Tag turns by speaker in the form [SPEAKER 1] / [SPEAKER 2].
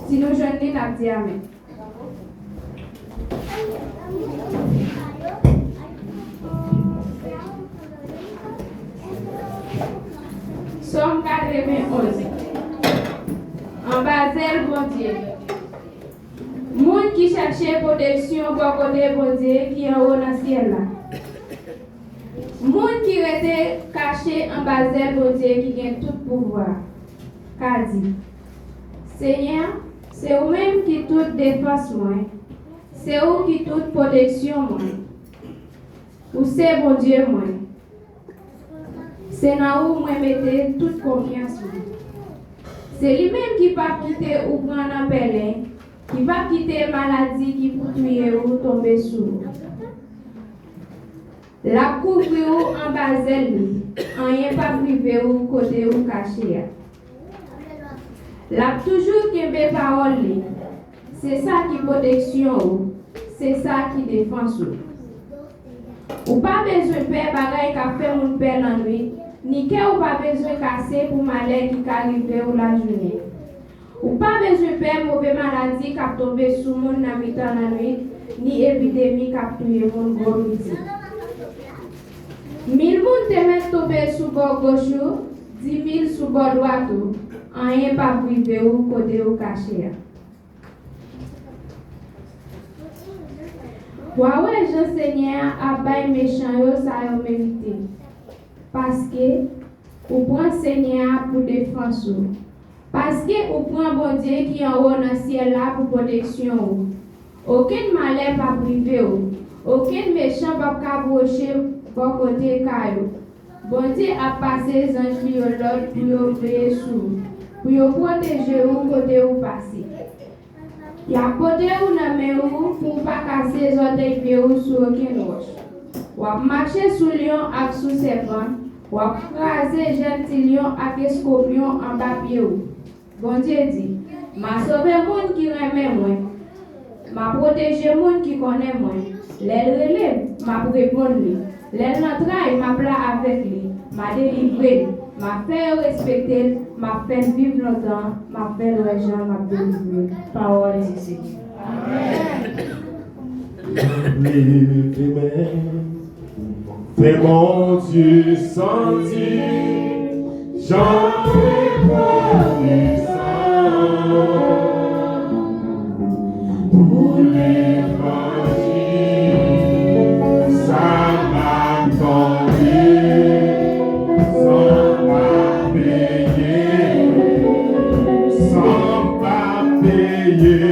[SPEAKER 1] Si nous jeunes, n'a dit amen. Somme 91. En Basel, bon Dieu. Moun qui cherchait protection pour côté bon Dieu qui est en haut dans le ciel là. Moun qui était caché en Basel, bon Dieu qui a tout pouvoir. Qu'a dit, Seigneur, c'est vous-même qui toute défense moi. C'est vous qui toute protection moi. Ou c'est bon Dieu moi. C'est là où moi mettez toute confiance. C'est lui-même qui va quitter ou prendre un pelin, qui va quitter maladie qui pour tuer ou tomber sous. La couvre ou en basel, rien pas privé ou côté ou caché. La toujours qui est parole, c'est ça qui protection, c'est ça qui défense. Ou pas besoin de faire bagaille qu'a fait mon père la nuit. Ni que ou pas besoin de casser pour malheur qui arrive ou la journée. Ou pas besoin de faire mauvaise maladie qui tombe sous mon habitant la nuit, ni épidémie qui a tué mon gros midi. 1000 moun te met tomber sous bord gauche, 10 000 sous bord droit, rien pas privé ou côté ou caché. Ouais, je Seigneur, a bail méchant yo ça yo mérité. Parce que vous prenez Seigneur pour défense. Parce que vous prenez bon Dieu qui est en haut dans le ciel là pour protection. Aucun malheur pas privé. Aucun méchant pas cabrocher pour côté caillou. Bon Dieu a passé les anges l'autre pour veiller sur. Pour protéger vous côté où passer. Il a côté où dans main pour pas casser les orteils pieds sur aucun roche. Ou a marcher sous lion avec sous serpent, ou a craser gentil lion avec scorpion en bas pied. Bon Dieu dit, m'a sauvé monde qui remet moi, m'a protégé monde qui connaît moi. Les relève, m'a répondre lui. Les n'entraille, m'a plat avec lui, m'a délivré, m'a fait respecter, m'a fait vivre longtemps, m'a fait le gens, m'a délivré. Parole ici. Amen.
[SPEAKER 2] Fais mon Dieu sentir, j'en ai reconnaissant pour l'évangile, ça m'a tombé, sans pas payer, sans pas payer.